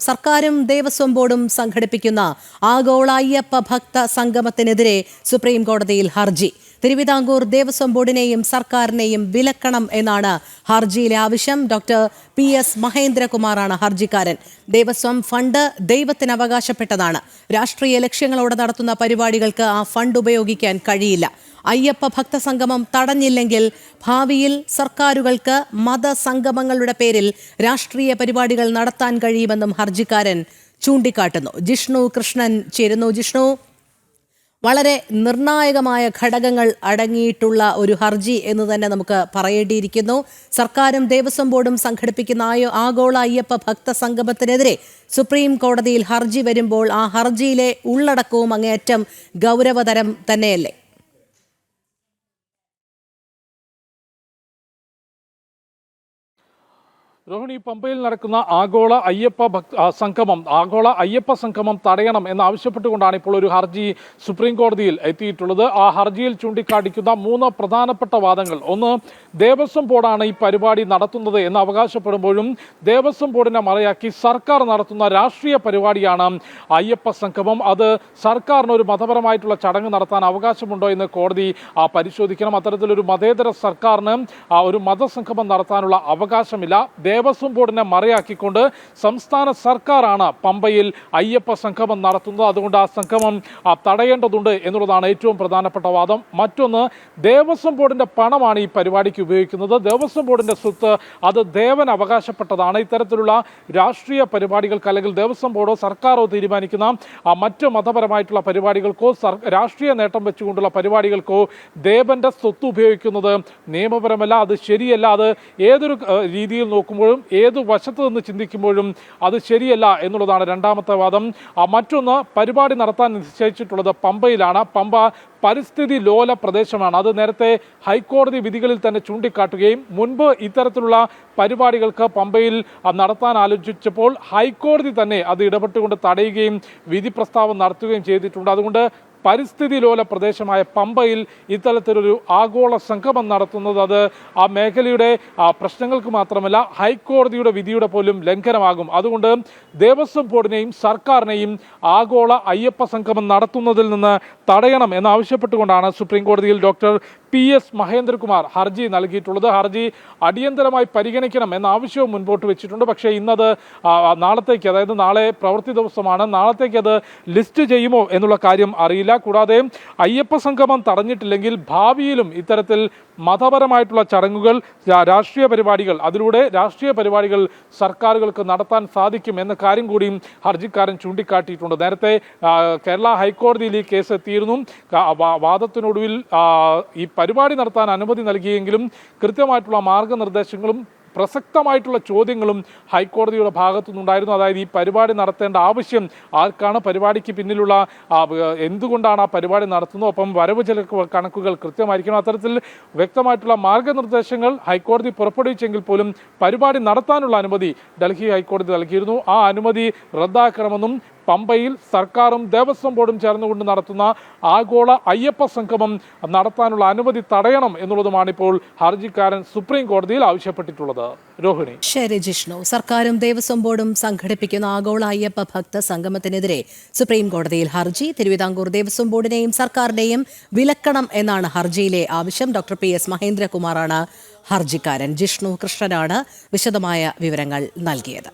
സർക്കാരും ദേവസ്വം ബോർഡും സംഘടിപ്പിക്കുന്ന ആഗോള അയ്യപ്പ ഭക്ത സംഗമത്തിനെതിരെ സുപ്രീം കോടതിയിൽ ഹർജി. തിരുവിതാംകൂർ ദേവസ്വം ബോർഡിനെയും സർക്കാരിനെയും വിലക്കണം എന്നാണ് ഹർജിയിലെ ആവശ്യം. Doctor PS മഹേന്ദ്രകുമാറാണ് ഹർജിക്കാരൻ. ദേവസ്വം ഫണ്ട് ദൈവത്തിന് അവകാശപ്പെട്ടതാണ്. രാഷ്ട്രീയ ലക്ഷ്യങ്ങളോടെ നടത്തുന്ന പരിപാടികൾക്ക് ആ ഫണ്ട് ഉപയോഗിക്കാൻ കഴിയില്ല. അയ്യപ്പ ഭക്തസംഗമം തടഞ്ഞില്ലെങ്കിൽ ഭാവിയിൽ സർക്കാരുകൾക്ക് മതസംഗമങ്ങളുടെ പേരിൽ രാഷ്ട്രീയ പരിപാടികൾ നടത്താൻ കഴിയുമെന്നും ഹർജിക്കാരൻ ചൂണ്ടിക്കാട്ടുന്നു. ജിഷ്ണു കൃഷ്ണൻ ചേരുന്നു. ജിഷ്ണു, വളരെ നിർണായകമായ ഘടകങ്ങൾ അടങ്ങിയിട്ടുള്ള ഒരു ഹർജി എന്ന് തന്നെ നമുക്ക് പറയേണ്ടിയിരിക്കുന്നു. സർക്കാരും ദേവസ്വം ബോർഡും സംഘടിപ്പിക്കുന്ന ആഗോള അയ്യപ്പ ഭക്ത സംഗമത്തിനെതിരെ സുപ്രീം കോടതിയിൽ ഹർജി വരുമ്പോൾ ആ ഹർജിയിലെ ഉള്ളടക്കവും അങ്ങേയറ്റം ഗൗരവതരം തന്നെയല്ലേ? രോഹിണി, പമ്പയിൽ നടക്കുന്ന ആഗോള അയ്യപ്പ സംഗമം തടയണം എന്നാവശ്യപ്പെട്ടുകൊണ്ടാണ് ഇപ്പോൾ ഒരു ഹർജി സുപ്രീം കോടതിയിൽ എത്തിയിട്ടുള്ളത്. ആ ഹർജിയിൽ ചൂണ്ടിക്കാട്ടിക്കുന്ന 3 പ്രധാനപ്പെട്ട വാദങ്ങൾ: ഒന്ന്, ദേവസ്വം ബോർഡാണ് ഈ പരിപാടി നടത്തുന്നത് എന്ന് അവകാശപ്പെടുമ്പോഴും ദേവസ്വം ബോർഡിനെ മറയാക്കി സർക്കാർ നടത്തുന്ന രാഷ്ട്രീയ പരിപാടിയാണ് അയ്യപ്പ സംഗമം. അത് സർക്കാരിന് ഒരു മതപരമായിട്ടുള്ള ചടങ്ങ് നടത്താൻ അവകാശമുണ്ടോ എന്ന് കോടതി പരിശോധിക്കണം. അത്തരത്തിലൊരു മതേതര സർക്കാരിന് ഒരു മതസംഗമം നടത്താനുള്ള അവകാശമില്ല. ദേവസ്വം ബോർഡിനെ മറയാക്കിക്കൊണ്ട് സംസ്ഥാന സർക്കാരാണ് പമ്പയിൽ അയ്യപ്പ സംഗമം നടത്തുന്നത്. അതുകൊണ്ട് ആ സംഗമം തടയേണ്ടതുണ്ട് എന്നുള്ളതാണ് ഏറ്റവും പ്രധാനപ്പെട്ട വാദം. മറ്റൊന്ന്, ദേവസ്വം ബോർഡിന്റെ പണമാണ് ഈ പരിപാടിക്ക് ഉപയോഗിക്കുന്നത്. ദേവസ്വം ബോർഡിന്റെ സ്വത്ത് അത് ദേവന് അവകാശപ്പെട്ടതാണ്. ഇത്തരത്തിലുള്ള രാഷ്ട്രീയ പരിപാടികൾക്ക് അല്ലെങ്കിൽ ദേവസ്വം ബോർഡോ സർക്കാരോ തീരുമാനിക്കുന്ന മറ്റ് മതപരമായിട്ടുള്ള പരിപാടികൾക്കോ രാഷ്ട്രീയ നേട്ടം വെച്ചുകൊണ്ടുള്ള പരിപാടികൾക്കോ ദേവന്റെ സ്വത്ത് ഉപയോഗിക്കുന്നത് നിയമപരമല്ല, അത് ശരിയല്ല. അത് ഏതൊരു രീതിയിൽ നോക്കുമ്പോഴും ഏതു വശത്ത് നിന്ന് ചിന്തിക്കുമ്പോഴും അത് ശരിയല്ല എന്നുള്ളതാണ് രണ്ടാമത്തെ വാദം. മറ്റൊന്ന്, പരിപാടി നടത്താൻ നിശ്ചയിച്ചിട്ടുള്ളത് പമ്പയിലാണ്. പമ്പ പരിസ്ഥിതി ലോല പ്രദേശമാണ്. അത് നേരത്തെ ഹൈക്കോടതി വിധികളിൽ തന്നെ ചൂണ്ടിക്കാട്ടുകയും മുൻപ് ഇത്തരത്തിലുള്ള പരിപാടികൾക്ക് പമ്പയിൽ നടത്താൻ ആലോചിച്ചപ്പോൾ ഹൈക്കോടതി തന്നെ അത് ഇടപെട്ടുകൊണ്ട് തടയുകയും വിധി പ്രസ്താവം നടത്തുകയും ചെയ്തിട്ടുണ്ട്. അതുകൊണ്ട് പരിസ്ഥിതി ലോല പ്രദേശമായ പമ്പയിൽ ഇത്തരത്തിലൊരു ആഗോള സംഗമം നടത്തുന്നത് അത് ആ മേഖലയുടെ പ്രശ്നങ്ങൾക്ക് മാത്രമല്ല ഹൈക്കോടതിയുടെ വിധിയുടെ പോലും ലംഘനമാകും. അതുകൊണ്ട് ദേവസ്വം ബോർഡിനെയും സർക്കാരിനെയും ആഗോള അയ്യപ്പ സംഗമം നടത്തുന്നതിൽ നിന്ന് തടയണം എന്നാവശ്യപ്പെട്ടുകൊണ്ടാണ് സുപ്രീം കോടതിയിൽ ഡോക്ടർ PS മഹേന്ദ്രകുമാർ ഹർജി നൽകിയിട്ടുള്ളത്. ഹർജി അടിയന്തരമായി പരിഗണിക്കണം എന്ന ആവശ്യവും മുൻപോട്ട് വെച്ചിട്ടുണ്ട്. പക്ഷേ ഇന്നത് നാളത്തേക്ക്, അതായത് നാളെ പ്രവൃത്തി ദിവസമാണ്, നാളത്തേക്ക് അത് ലിസ്റ്റ് ചെയ്യുമോ എന്നുള്ള കാര്യം അറിയില്ല. കൂടാതെ അയ്യപ്പ സംഗമം തടഞ്ഞിട്ടില്ലെങ്കിൽ ഭാവിയിലും ഇത്തരത്തിൽ മതപരമായിട്ടുള്ള ചടങ്ങുകൾ, രാഷ്ട്രീയ പരിപാടികൾ, അതിലൂടെ രാഷ്ട്രീയ പരിപാടികൾ സർക്കാരുകൾക്ക് നടത്താൻ സാധിക്കും എന്ന കാര്യം കൂടിയും ഹർജിക്കാരൻ ചൂണ്ടിക്കാട്ടിയിട്ടുണ്ട്. നേരത്തെ കേരള ഹൈക്കോടതിയിൽ ഈ കേസ് എത്തിയിരുന്നു. വാദത്തിനൊടുവിൽ ഈ പരിപാടി നടത്താൻ അനുമതി നൽകിയെങ്കിലും കൃത്യമായിട്ടുള്ള മാർഗനിർദ്ദേശങ്ങളും പ്രസക്തമായിട്ടുള്ള ചോദ്യങ്ങളും ഹൈക്കോടതിയുടെ ഭാഗത്തുനിന്നുണ്ടായിരുന്നു. അതായത് ഈ പരിപാടി നടത്തേണ്ട ആവശ്യം ആർക്കാണ്, പരിപാടിക്ക് പിന്നിലുള്ള എന്തുകൊണ്ടാണ് ആ പരിപാടി നടത്തുന്നത്, ഒപ്പം വരവ് ചെലവ് കണക്കുകൾ കൃത്യമായിരിക്കണം. അത്തരത്തിൽ വ്യക്തമായിട്ടുള്ള മാർഗനിർദ്ദേശങ്ങൾ ഹൈക്കോടതി പുറപ്പെടുവിച്ചെങ്കിൽ പോലും പരിപാടി നടത്താനുള്ള അനുമതി ഡൽഹി ഹൈക്കോടതി നൽകിയിരുന്നു. ആ അനുമതി റദ്ദാക്കണമെന്നും പമ്പയിൽ സർക്കാരും ദേവസ്വം ബോർഡും ചേർന്നുകൊണ്ട് നടത്തുന്ന ആഗോള അയ്യപ്പ സംഗമം നടത്താനുള്ള അനുമതി തടയണം എന്നുള്ളതുമാണ് ഇപ്പോൾ ഹർജിക്കാരൻ സുപ്രീം കോടതിയിൽ ആവശ്യപ്പെട്ടിട്ടുള്ളത്. രോഹിണി. ശരി ജിഷ്ണു, സർക്കാരും ദേവസ്വം ബോർഡും സംഘടിപ്പിക്കുന്ന ആഗോള അയ്യപ്പ ഭക്ത സംഗമത്തിനെതിരെ സുപ്രീം കോടതിയിൽ ഹർജി. തിരുവിതാംകൂർ ദേവസ്വം ബോർഡിനെയും സർക്കാരിനെയും വിലക്കണം എന്നാണ് ഹർജിയിലെ ആവശ്യം. Doctor PS മഹേന്ദ്രകുമാറാണ് ഹർജിക്കാരൻ. ജിഷ്ണു കൃഷ്ണനാണ് വിശദമായ വിവരങ്ങൾ നൽകിയത്.